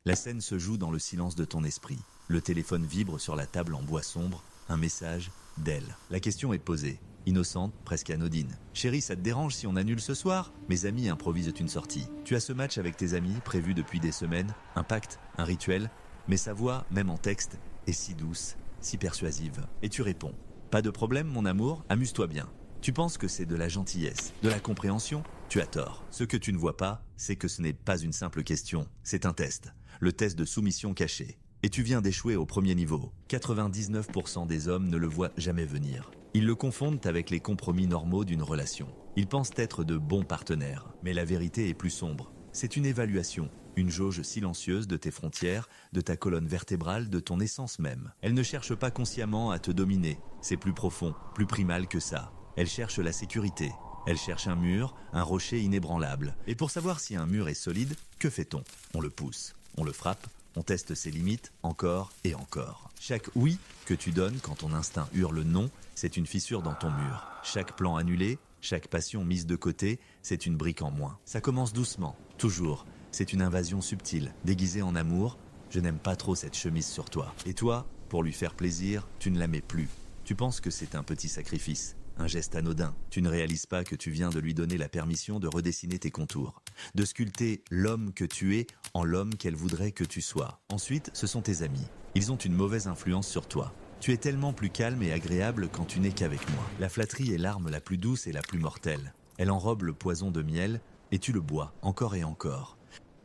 La scène se joue dans le silence de ton esprit. Le téléphone vibre sur la table en bois sombre, un message d'elle. La question est posée, innocente, presque anodine. Chérie, ça te dérange si on annule ce soir? Mes amis improvisent une sortie. Tu as ce match avec tes amis, prévu depuis des semaines, un pacte, un rituel, mais sa voix, même en texte, est si douce, si persuasive. Et tu réponds, pas de problème mon amour, amuse-toi bien. Tu penses que c'est de la gentillesse, de la compréhension? Tu as tort. Ce que tu ne vois pas, c'est que ce n'est pas une simple question, c'est un test. Le test de soumission cachée. Et tu viens d'échouer au premier niveau. 99% des hommes ne le voient jamais venir. Ils le confondent avec les compromis normaux d'une relation. Ils pensent être de bons partenaires. Mais la vérité est plus sombre. C'est une évaluation, une jauge silencieuse de tes frontières, de ta colonne vertébrale, de ton essence même. Elle ne cherche pas consciemment à te dominer. C'est plus profond, plus primal que ça. Elle cherche la sécurité. Elle cherche un mur, un rocher inébranlable. Et pour savoir si un mur est solide, que fait-on? On le pousse, on le frappe, on teste ses limites encore et encore. Chaque oui que tu donnes quand ton instinct hurle non, c'est une fissure dans ton mur. Chaque plan annulé, chaque passion mise de côté, c'est une brique en moins. Ça commence doucement, toujours. C'est une invasion subtile, déguisée en amour. Je n'aime pas trop cette chemise sur toi. Et toi, pour lui faire plaisir, tu ne la mets plus. Tu penses que c'est un petit sacrifice. Un geste anodin. Tu ne réalises pas que tu viens de lui donner la permission de redessiner tes contours, de sculpter l'homme que tu es en l'homme qu'elle voudrait que tu sois. Ensuite, ce sont tes amis. Ils ont une mauvaise influence sur toi. Tu es tellement plus calme et agréable quand tu n'es qu'avec moi. La flatterie est l'arme la plus douce et la plus mortelle. Elle enrobe le poison de miel et tu le bois encore et encore.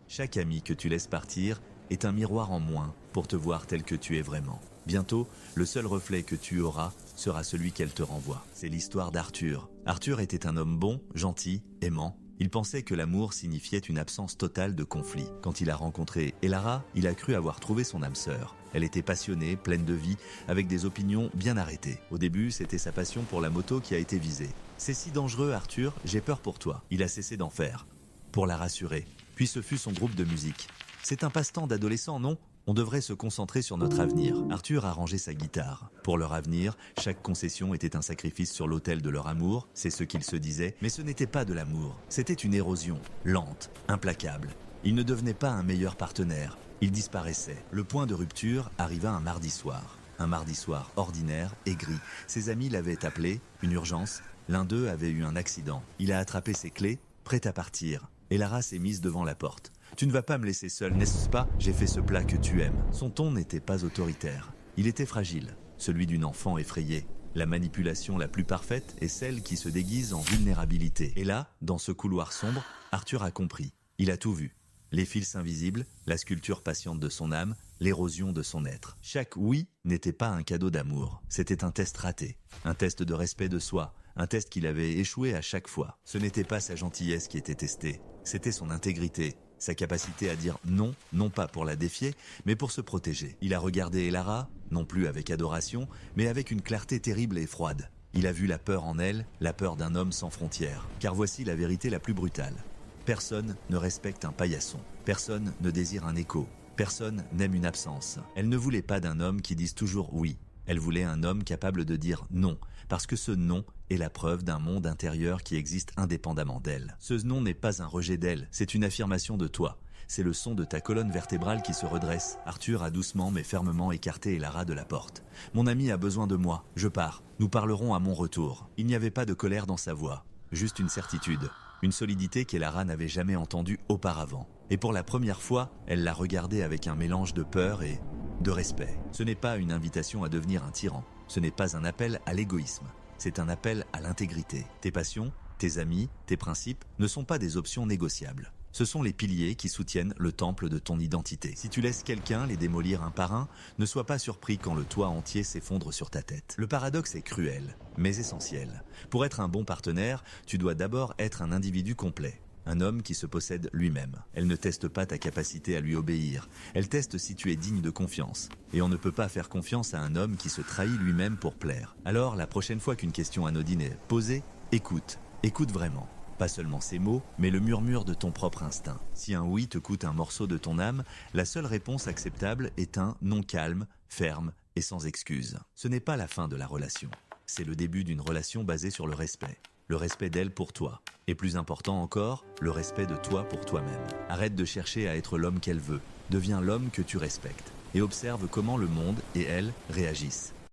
Chaque ami que tu laisses partir est un miroir en moins pour te voir tel que tu es vraiment. Bientôt, le seul reflet que tu auras sera celui qu'elle te renvoie. C'est l'histoire d'Arthur. Arthur était un homme bon, gentil, aimant. Il pensait que l'amour signifiait une absence totale de conflit. Quand il a rencontré Elara, il a cru avoir trouvé son âme sœur. Elle était passionnée, pleine de vie, avec des opinions bien arrêtées. Au début, c'était sa passion pour la moto qui a été visée. « C'est si dangereux, Arthur, j'ai peur pour toi. » Il a cessé d'en faire. Pour la rassurer. Puis ce fut son groupe de musique. « C'est un passe-temps d'adolescent, non ? On devrait se concentrer sur notre avenir. » Arthur a rangé sa guitare. Pour leur avenir, chaque concession était un sacrifice sur l'autel de leur amour, c'est ce qu'ils se disaient, mais ce n'était pas de l'amour. C'était une érosion, lente, implacable. Il ne devenait pas un meilleur partenaire, il disparaissait. Le point de rupture arriva un mardi soir. Un mardi soir ordinaire et gris. Ses amis l'avaient appelé, une urgence. L'un d'eux avait eu un accident. Il a attrapé ses clés, prêt à partir. Et Lara s'est mise devant la porte. « Tu ne vas pas me laisser seul, n'est-ce pas? J'ai fait ce plat que tu aimes. » Son ton n'était pas autoritaire. Il était fragile, celui d'une enfant effrayée. La manipulation la plus parfaite est celle qui se déguise en vulnérabilité. Et là, dans ce couloir sombre, Arthur a compris. Il a tout vu. Les fils invisibles, la sculpture patiente de son âme, l'érosion de son être. Chaque oui n'était pas un cadeau d'amour. C'était un test raté. Un test de respect de soi. Un test qu'il avait échoué à chaque fois. Ce n'était pas sa gentillesse qui était testée. C'était son intégrité. Sa capacité à dire non, non pas pour la défier, mais pour se protéger. Il a regardé Elara, non plus avec adoration, mais avec une clarté terrible et froide. Il a vu la peur en elle, la peur d'un homme sans frontières. Car voici la vérité la plus brutale. Personne ne respecte un paillasson. Personne ne désire un écho. Personne n'aime une absence. Elle ne voulait pas d'un homme qui dise toujours oui. Elle voulait un homme capable de dire non, parce que ce non est la preuve d'un monde intérieur qui existe indépendamment d'elle. Ce non n'est pas un rejet d'elle, c'est une affirmation de toi. C'est le son de ta colonne vertébrale qui se redresse. Arthur a doucement mais fermement écarté Elara de la porte. « Mon ami a besoin de moi, je pars. Nous parlerons à mon retour. » Il n'y avait pas de colère dans sa voix, juste une certitude. Une solidité qu'Elara n'avait jamais entendue auparavant. Et pour la première fois, elle l'a regardé avec un mélange de peur et de respect. Ce n'est pas une invitation à devenir un tyran. Ce n'est pas un appel à l'égoïsme. C'est un appel à l'intégrité. Tes passions, tes amis, tes principes ne sont pas des options négociables. Ce sont les piliers qui soutiennent le temple de ton identité. Si tu laisses quelqu'un les démolir un par un, ne sois pas surpris quand le toit entier s'effondre sur ta tête. Le paradoxe est cruel, mais essentiel. Pour être un bon partenaire, tu dois d'abord être un individu complet. Un homme qui se possède lui-même. Elle ne teste pas ta capacité à lui obéir. Elle teste si tu es digne de confiance. Et on ne peut pas faire confiance à un homme qui se trahit lui-même pour plaire. Alors, la prochaine fois qu'une question anodine est posée, écoute. Écoute vraiment. Pas seulement ces mots, mais le murmure de ton propre instinct. Si un oui te coûte un morceau de ton âme, la seule réponse acceptable est un non calme, ferme et sans excuse. Ce n'est pas la fin de la relation. C'est le début d'une relation basée sur le respect. Le respect d'elle pour toi. Et plus important encore, le respect de toi pour toi-même. Arrête de chercher à être l'homme qu'elle veut. deviens l'homme que tu respectes et observe comment le monde et elle réagissent.